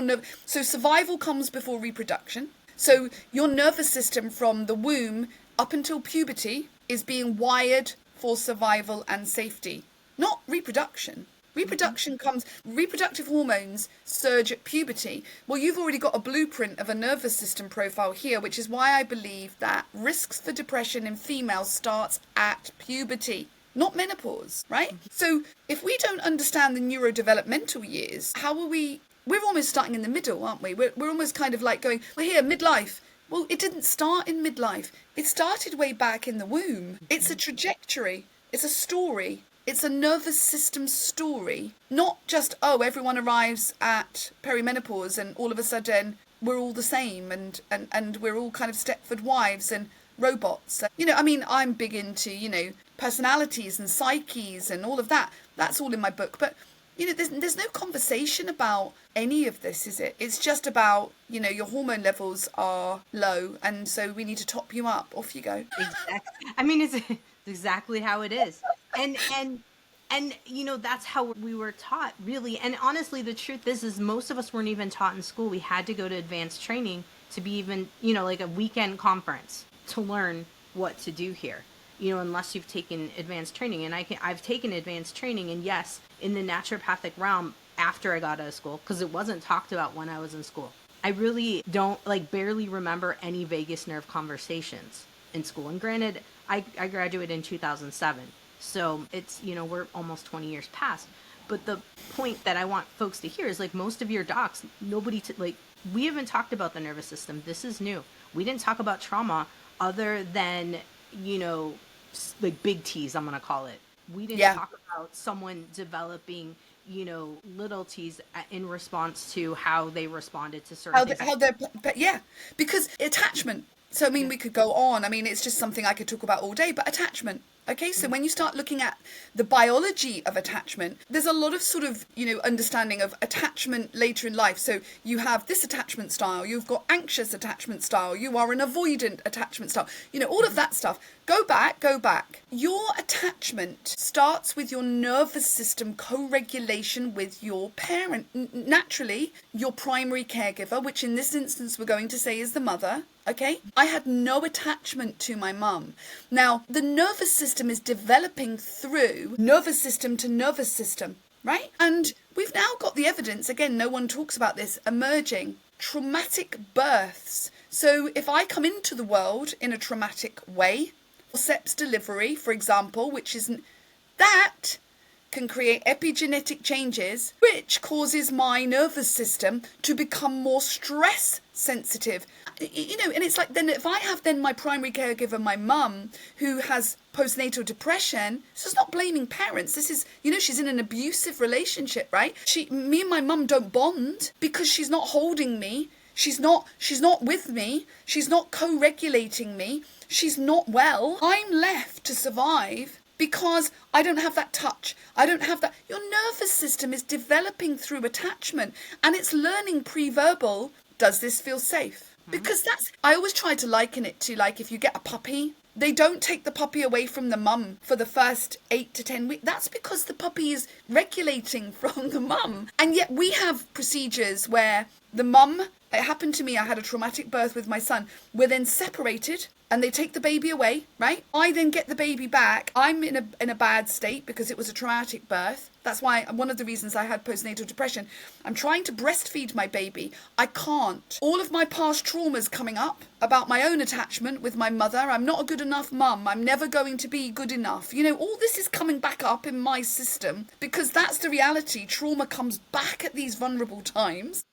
so survival comes before reproduction. So your nervous system from the womb up until puberty is being wired for survival and safety, not reproduction. Reproduction comes, reproductive hormones surge at puberty. Well, you've already got a blueprint of a nervous system profile here, which is why I believe that risks for depression in females starts at puberty, not menopause, right? So if we don't understand the neurodevelopmental years, how are we're almost starting in the middle, aren't we? We're almost kind of like going, we're here, midlife. Well, it didn't start in midlife. It started way back in the womb. It's a trajectory. It's a story. It's a nervous system story, not just, everyone arrives at perimenopause and all of a sudden we're all the same and we're all kind of Stepford wives and robots. I'm big into, personalities and psyches and all of that. That's all in my book. But, there's no conversation about any of this, is it? It's just about, your hormone levels are low and so we need to top you up. Off you go. Exactly. It's exactly how it is. And that's how we were taught, really. And honestly, the truth is most of us weren't even taught in school. We had to go to advanced training to be even, like a weekend conference to learn what to do here, you know, unless you've taken advanced training. And I've taken advanced training, and yes, in the naturopathic realm after I got out of school, because it wasn't talked about when I was in school. I really don't, like, barely remember any vagus nerve conversations in school. And granted, I graduated in 2007. So it's, you know, we're almost 20 years past. But the point that I want folks to hear is, like, most of your docs, like, we haven't talked about the nervous system. This is new. We didn't talk about trauma other than, you know, like big T's, I'm going to call it. We didn't Yeah. talk about someone developing, you know, little T's in response to how they responded to certain things. Yeah, because attachment. So I mean, Yeah. we could go on. I mean, it's just something I could talk about all day. But attachment. Okay, so when you start looking at the biology of attachment, there's a lot of sort of, you know, understanding of attachment later in life. So you have this attachment style, you've got anxious attachment style, you are an avoidant attachment style, you know, all of that stuff. Go back. Your attachment starts with your nervous system co-regulation with your parent. Naturally, your primary caregiver, which in this instance we're going to say is the mother. Okay, I had no attachment to my mum. Now, the nervous system is developing through nervous system to nervous system, right? And we've now got the evidence, again, no one talks about this, emerging traumatic births. So if I come into the world in a traumatic way, forceps delivery, for example, which isn't that, can create epigenetic changes, which causes my nervous system to become more stress sensitive. You know, and it's like, then if I have then my primary caregiver, my mum, who has postnatal depression, this is not blaming parents. This is, you know, she's in an abusive relationship, right? Me and my mum don't bond because she's not holding me. She's not with me. She's not co-regulating me. She's not well. I'm left to survive because I don't have that touch. I don't have that. Your nervous system is developing through attachment, and it's learning pre-verbal. Does this feel safe? Because I always try to liken it to, like, if you get a puppy, they don't take the puppy away from the mum for the first 8 to 10 weeks. That's because the puppy is regulating from the mum. And yet we have procedures where the mum, it happened to me, I had a traumatic birth with my son. We're then separated and they take the baby away, right? I then get the baby back. I'm in a bad state because it was a traumatic birth. That's why one of the reasons I had postnatal depression. I'm trying to breastfeed my baby. I can't. All of my past traumas coming up about my own attachment with my mother. I'm not a good enough mum. I'm never going to be good enough. You know, all this is coming back up in my system because that's the reality. Trauma comes back at these vulnerable times.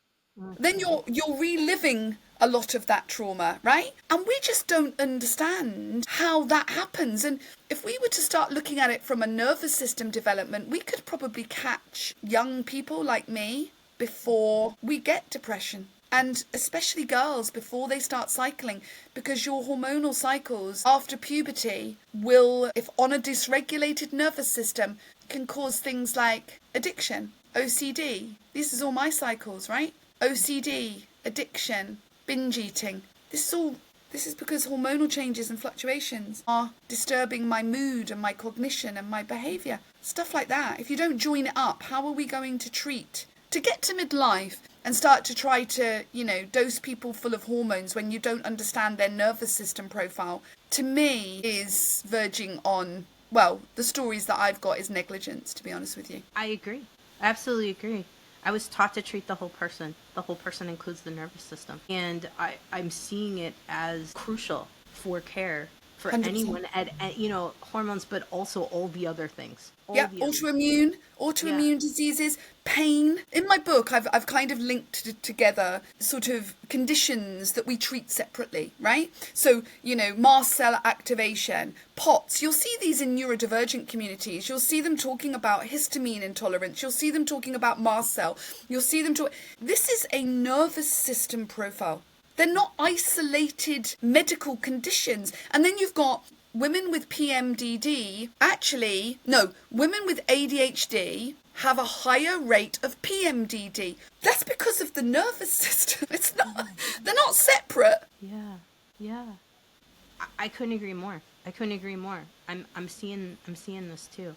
Then you're reliving a lot of that trauma, right? And we just don't understand how that happens. And if we were to start looking at it from a nervous system development, we could probably catch young people like me before we get depression. And especially girls before they start cycling, because your hormonal cycles after puberty will, if on a dysregulated nervous system, can cause things like addiction, OCD. This is all my cycles, right? OCD, addiction, binge eating. This is because hormonal changes and fluctuations are disturbing my mood and my cognition and my behaviour. Stuff like that. If you don't join it up, how are we going to treat? To get to midlife and start to try to, you know, dose people full of hormones when you don't understand their nervous system profile, to me is verging on, well, the stories that I've got is negligence, to be honest with you. I agree. I absolutely agree. I was taught to treat the whole person. The whole person includes the nervous system. And I'm seeing it as crucial for care for 100%. anyone at, you know, hormones, but also all the other things. Autoimmune diseases, pain. In my book, I've kind of linked together sort of conditions that we treat separately, right? So, you know, mast cell activation, POTS. You'll see these in neurodivergent communities. You'll see them talking about histamine intolerance. You'll see them talking about mast cell. You'll see them talk. This is a nervous system profile. They're not isolated medical conditions. And then you've got women with PMDD, women with ADHD have a higher rate of PMDD. That's because of the nervous system. They're not separate. Yeah. I couldn't agree more. I'm seeing this too.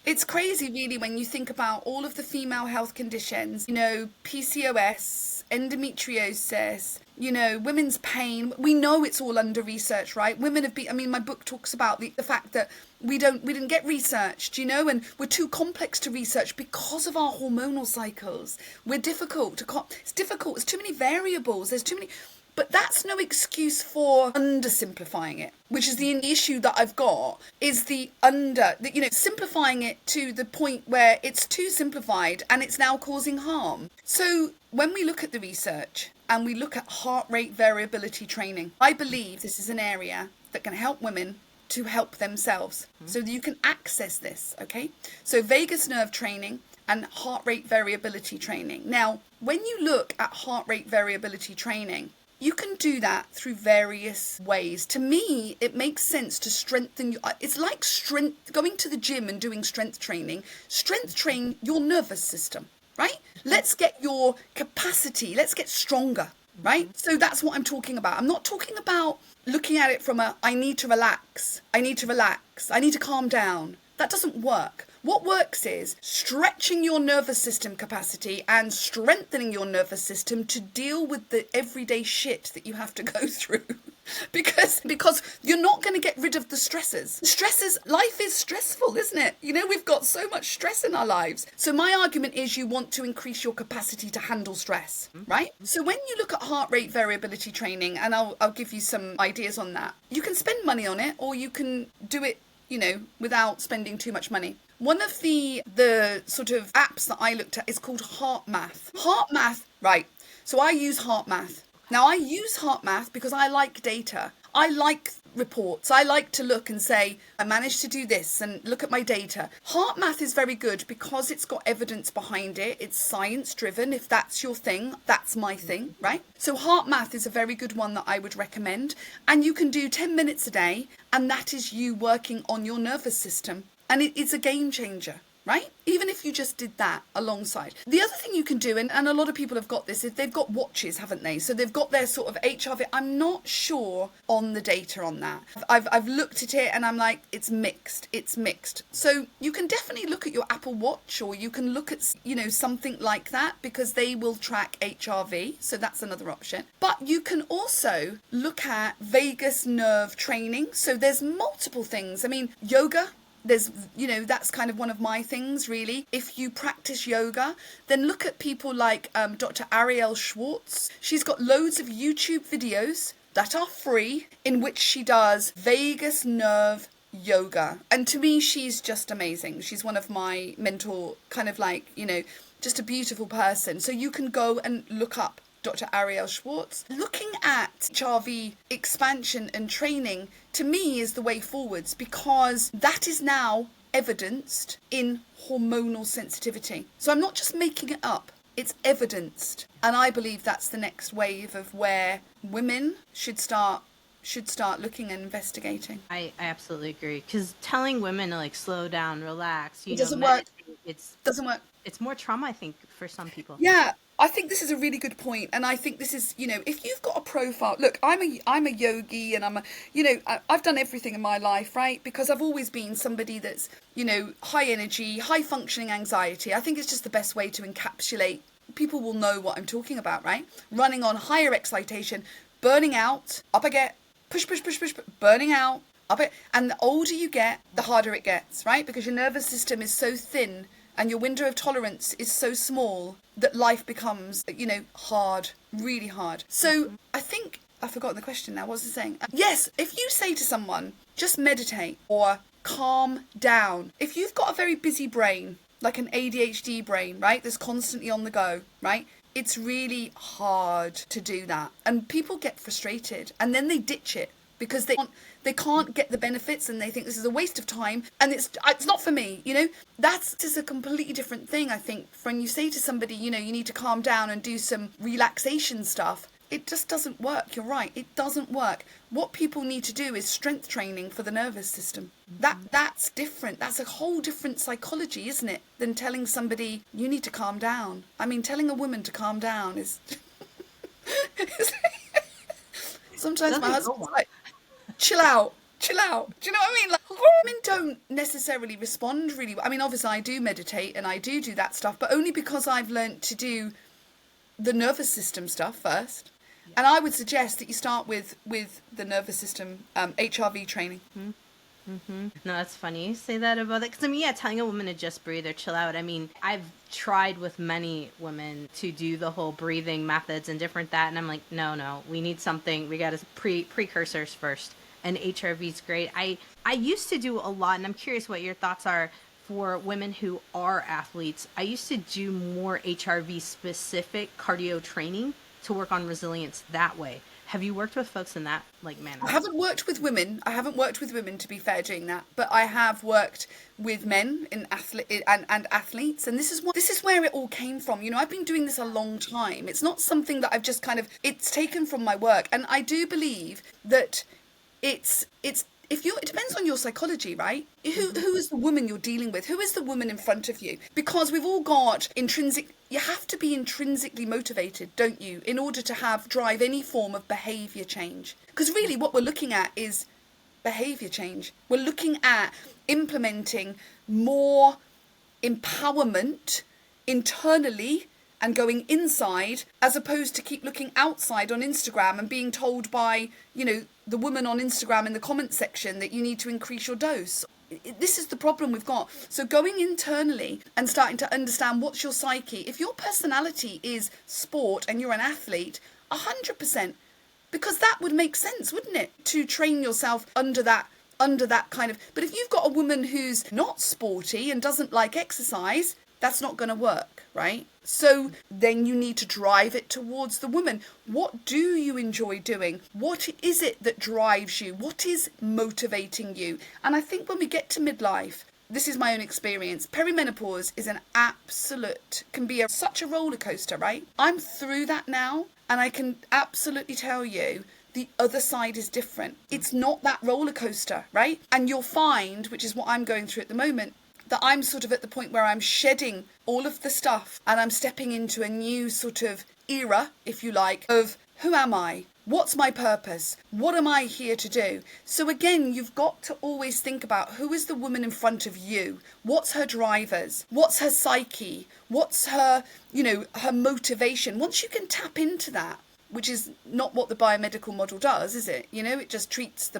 It's crazy, really, when you think about all of the female health conditions, you know, PCOS, endometriosis, you know, women's pain. We know it's all under research, right? Women have been, I mean, my book talks about the fact that we didn't get researched, you know, and we're too complex to research because of our hormonal cycles. We're difficult to, it's difficult. There's too many variables. There's too many. But that's no excuse for undersimplifying it, which is the issue that I've got, is simplifying it to the point where it's too simplified and it's now causing harm. So when we look at the research and we look at heart rate variability training, I believe this is an area that can help women to help themselves so that you can access this, okay? So vagus nerve training and heart rate variability training. Now, when you look at heart rate variability training, you can do that through various ways. To me, it makes sense to strengthen. It's like going to the gym and doing strength training. Strength train your nervous system, right? Let's get your capacity. Let's get stronger, right? So that's what I'm talking about. I'm not talking about looking at it from I need to relax. I need to calm down. That doesn't work. What works is stretching your nervous system capacity and strengthening your nervous system to deal with the everyday shit that you have to go through. because you're not going to get rid of the stresses. Life is stressful, isn't it? You know, we've got so much stress in our lives. So my argument is you want to increase your capacity to handle stress, right? So when you look at heart rate variability training, and I'll give you some ideas on that, you can spend money on it or you can do it, you know, without spending too much money. One of the sort of apps that I looked at is called HeartMath. HeartMath, right. So I use HeartMath. Now I use HeartMath because I like data. I like reports. I like to look and say, I managed to do this and look at my data. HeartMath is very good because it's got evidence behind it. It's science driven. If that's your thing, that's my thing, right? So HeartMath is a very good one that I would recommend. And you can do 10 minutes a day. And that is you working on your nervous system. And it's a game changer, right? Even if you just did that alongside. The other thing you can do, and a lot of people have got this, is they've got watches, haven't they? So they've got their sort of HRV. I'm not sure on the data on that. I've looked at it and I'm like, it's mixed. So you can definitely look at your Apple Watch, or you can look at, you know, something like that, because they will track HRV. So that's another option. But you can also look at vagus nerve training. So there's multiple things. I mean, yoga. There's, you know, that's kind of one of my things, really. If you practice yoga, then look at people like Dr. Arielle Schwartz. She's got loads of YouTube videos that are free in which she does vagus nerve yoga. And to me, she's just amazing. She's one of my mentor, kind of like, you know, just a beautiful person. So you can go and look up Dr. Arielle Schwartz. Looking at HRV expansion and training, to me, is the way forwards, because that is now evidenced in hormonal sensitivity. So I'm not just making it up, it's evidenced. And I believe that's the next wave of where women should start looking and investigating. I absolutely agree, because telling women to like slow down, relax, It doesn't work. Doesn't work. It's more trauma, I think, for some people. Yeah. I think this is a really good point, and I think this is, you know, if you've got a profile, look, I'm a yogi, and I've done everything in my life, right? Because I've always been somebody that's, you know, high energy, high functioning anxiety. I think it's just the best way to encapsulate. People will know what I'm talking about, right? Running on higher excitation, burning out, up I get, push, burning out, up it, and the older you get, the harder it gets, right? Because your nervous system is so thin and your window of tolerance is so small that life becomes, you know, hard, really hard. So I think, I've forgotten the question now, what was I saying? Yes, if you say to someone, just meditate or calm down. If you've got a very busy brain, like an ADHD brain, right, that's constantly on the go, right, it's really hard to do that. And people get frustrated and then they ditch it because they can't get the benefits and they think this is a waste of time and it's not for me, you know. That's just a completely different thing, I think. When you say to somebody, you know, you need to calm down and do some relaxation stuff, it just doesn't work. You're right, it doesn't work. What people need to do is strength training for the nervous system. That's different. That's a whole different psychology, isn't it, than telling somebody you need to calm down. I mean, telling a woman to calm down is sometimes my husband's like, chill out. Do you know what I mean? Like, women don't necessarily respond really well. I mean, obviously I do meditate and I do that stuff, but only because I've learnt to do the nervous system stuff first. Yeah. And I would suggest that you start with the nervous system HRV training. Mm-hmm. No, that's funny you say that about it. Because, I mean, yeah, telling a woman to just breathe or chill out. I mean, I've tried with many women to do the whole breathing methods and different that. And I'm like, no, we need something. We got to precursors first. And HRV is great. I used to do a lot, and I'm curious what your thoughts are for women who are athletes. I used to do more HRV specific cardio training to work on resilience that way. Have you worked with folks in that manner? I haven't worked with women. To be fair, doing that. But I have worked with men and athletes, and this is where it all came from. You know, I've been doing this a long time. It's not something that I've just it's taken from my work, and I do believe that it depends on your psychology, right? Who is the woman you're dealing with? Who is the woman in front of you? Because we've all got you have to be intrinsically motivated, don't you, in order to drive any form of behaviour change. Because really what we're looking at is behaviour change. We're looking at implementing more empowerment internally and going inside, as opposed to keep looking outside on Instagram and being told by, the woman on Instagram in the comment section that you need to increase your dose. This is the problem we've got. So going internally and starting to understand what's your psyche. If your personality is sport and you're an athlete, 100%, because that would make sense, wouldn't it? To train yourself under that kind of... But if you've got a woman who's not sporty and doesn't like exercise, that's not going to work, right? So then you need to drive it towards the woman. What do you enjoy doing? What is it that drives you? What is motivating you? And I think when we get to midlife, this is my own experience, perimenopause is can be such a roller coaster, right? I'm through that now, and I can absolutely tell you the other side is different. It's not that roller coaster, right? And you'll find, which is what I'm going through at the moment, that I'm sort of at the point where I'm shedding all of the stuff and I'm stepping into a new sort of era, if you like, of who am I? What's my purpose? What am I here to do? So again, you've got to always think about who is the woman in front of you? What's her drivers? What's her psyche? What's her, her motivation? Once you can tap into that, which is not what the biomedical model does, is it? It just treats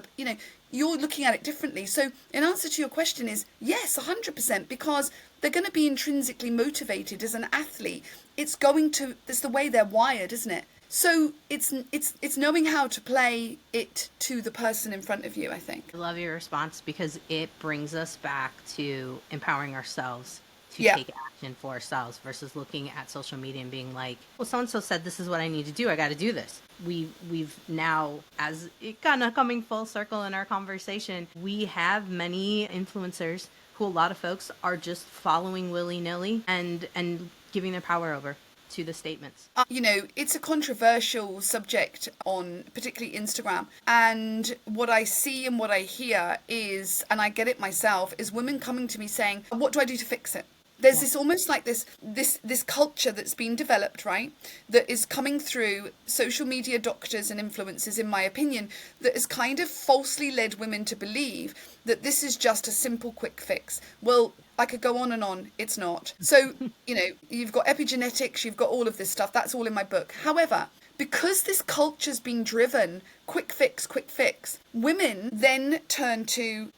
you're looking at it differently. So in answer to your question is, yes, 100%, because they're going to be intrinsically motivated as an athlete. That's the way they're wired, isn't it? So it's knowing how to play it to the person in front of you, I think. I love your response, because it brings us back to empowering ourselves to take action for ourselves versus looking at social media and being like, well, so-and-so said this is what I need to do. I got to do this. We've now, as it kind of coming full circle in our conversation, we have many influencers who a lot of folks are just following willy-nilly and giving their power over to the statements. It's a controversial subject on particularly Instagram. And what I see and what I hear is, and I get it myself, is women coming to me saying, what do I do to fix it? There's this almost like this culture that's been developed, right, that is coming through social media doctors and influencers, in my opinion, that has kind of falsely led women to believe that this is just a simple quick fix. Well, I could go on and on. It's not. So, you've got epigenetics, you've got all of this stuff. That's all in my book. However, because this culture's been driven, quick fix, women then turn to,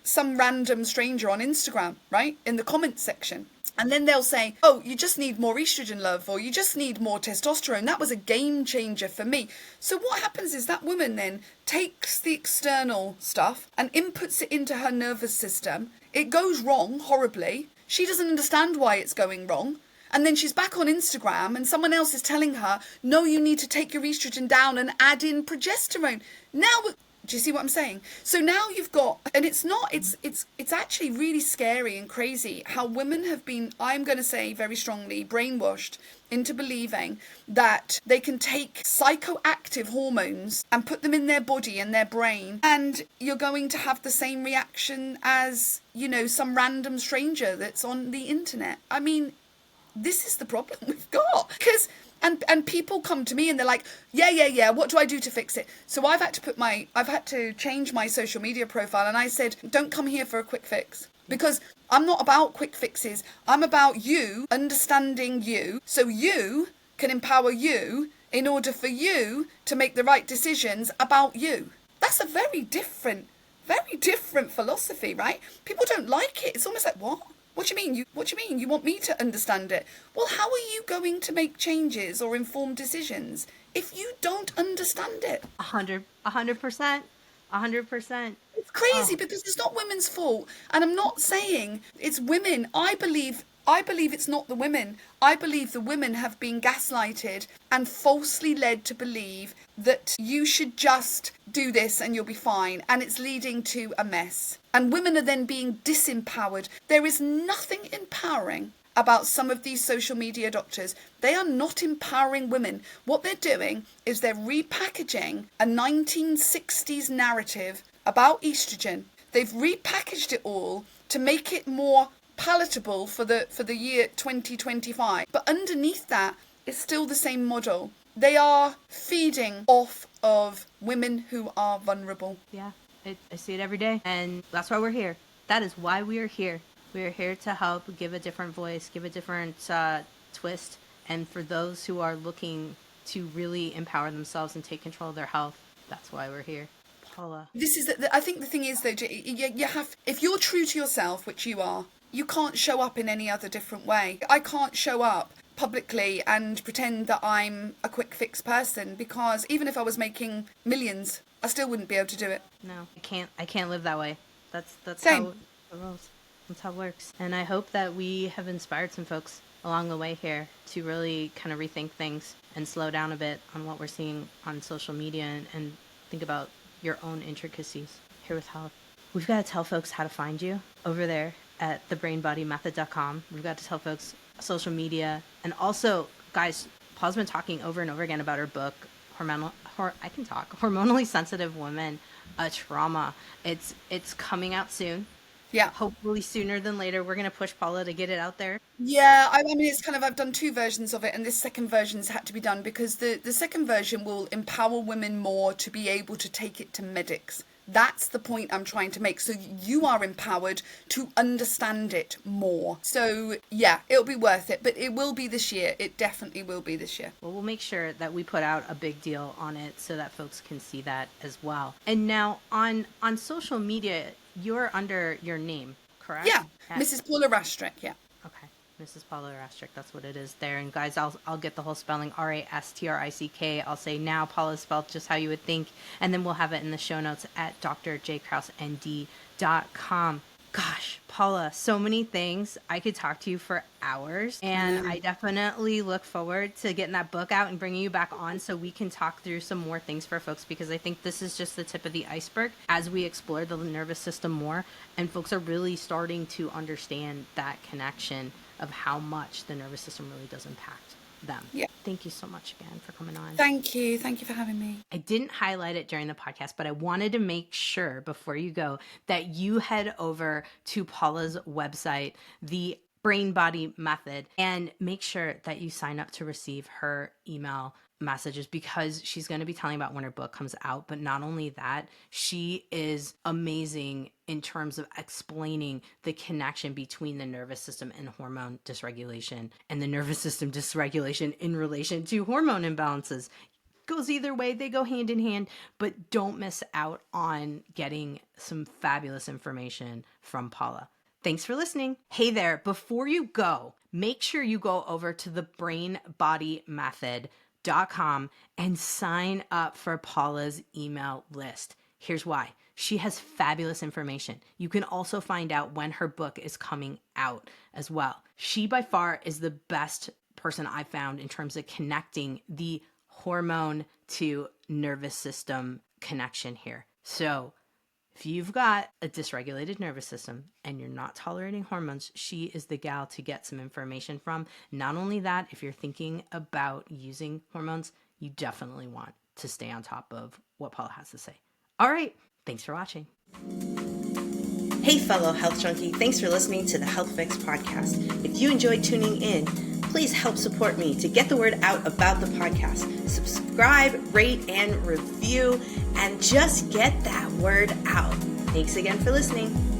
some random stranger on Instagram, right, in the comments section. And then they'll say, oh, you just need more estrogen, love, or you just need more testosterone. That was a game changer for me. So what happens is that woman then takes the external stuff and inputs it into her nervous system. It goes wrong horribly. She doesn't understand why it's going wrong. And then she's back on Instagram and someone else is telling her, no, you need to take your estrogen down and add in progesterone. Now, do you see what I'm saying? So now you've got, and it's actually really scary and crazy how women have been, I'm going to say very strongly, brainwashed into believing that they can take psychoactive hormones and put them in their body and their brain, and you're going to have the same reaction as, some random stranger that's on the internet. I mean, this is the problem we've got, because And people come to me and they're like, yeah, what do I do to fix it? So I've had to change my social media profile, and I said, don't come here for a quick fix. Because I'm not about quick fixes. I'm about you understanding you, so you can empower you in order for you to make the right decisions about you. That's a very different philosophy, right? People don't like it. It's almost like, what? What do you mean? What do you mean? You want me to understand it? Well, how are you going to make changes or inform decisions if you don't understand it? 100%. 100%. It's crazy because it's not women's fault. And I'm not saying it's women. I believe it's not the women. I believe the women have been gaslighted and falsely led to believe that you should just do this and you'll be fine. And it's leading to a mess. And women are then being disempowered. There is nothing empowering about some of these social media doctors. They are not empowering women. What they're doing is they're repackaging a 1960s narrative about estrogen. They've repackaged it all to make it more palatable for the year 2025. But underneath that is still the same model. They are feeding off of women who are vulnerable. Yeah, I see it every day. And that's why we're here. That is why we are here. We are here to help give a different voice, give a different twist. And for those who are looking to really empower themselves and take control of their health, that's why we're here. Paula. I think the thing is, though, you have, if you're true to yourself, which you are, you can't show up in any other different way. I can't show up publicly and pretend that I'm a quick fix person, because even if I was making millions, I still wouldn't be able to do it. No, I can't live that way. That's Same. how it rolls. That's how it works. And I hope that we have inspired some folks along the way here to really kind of rethink things and slow down a bit on what we're seeing on social media and think about your own intricacies here with health. We've got to tell folks how to find you over there at thebrainbodymethod.com. We've got to tell folks social media. And also, guys, Paula's been talking over and over again about her book, Hormonally Sensitive Women, a Trauma. It's coming out soon. Yeah. Hopefully sooner than later. We're going to push Paula to get it out there. Yeah, I mean, it's kind of, I've done 2 versions of it, and this second version's had to be done because the second version will empower women more to be able to take it to medics. That's the point I'm trying to make. So you are empowered to understand it more. So yeah, it'll be worth it, but it will be this year. It definitely will be this year. Well, we'll make sure that we put out a big deal on it so that folks can see that as well. And now on social media, you're under your name, correct? Yeah, Mrs. Paula Rastrick, yeah. Okay, Mrs. Paula Rastrick, that's what it is there. And guys, I'll get the whole spelling, Rastrick. I'll say now Paula spelled just how you would think, and then we'll have it in the show notes at drjkrauseND.com. Gosh, Paula, so many things. I could talk to you for hours, and I definitely look forward to getting that book out and bringing you back on so we can talk through some more things for folks, because I think this is just the tip of the iceberg as we explore the nervous system more, and folks are really starting to understand that connection of how much the nervous system really does impact them. Yeah. Thank you so much again for coming on. Thank you for having me. I didn't highlight it during the podcast, but I wanted to make sure before you go that you head over to Paula's website, the Brain Body Method, and make sure that you sign up to receive her email messages, because she's going to be telling about when her book comes out. But not only that, she is amazing in terms of explaining the connection between the nervous system and hormone dysregulation, and the nervous system dysregulation in relation to hormone imbalances. Goes either way, they go hand in hand, but don't miss out on getting some fabulous information from Paula. Thanks for listening. Hey there, before you go, make sure you go over to the brainbodymethod.com and sign up for Paula's email list. Here's why. She has fabulous information. You can also find out when her book is coming out as well. She by far is the best person I've found in terms of connecting the hormone to nervous system connection here. So if you've got a dysregulated nervous system and you're not tolerating hormones, she is the gal to get some information from. Not only that, if you're thinking about using hormones, you definitely want to stay on top of what Paula has to say. All right, thanks for watching. Hey, fellow health junkie, thanks for listening to the Health Fix podcast. If you enjoyed tuning in, please help support me to get the word out about the podcast. Subscribe, rate, and review, and just get that word out. Thanks again for listening.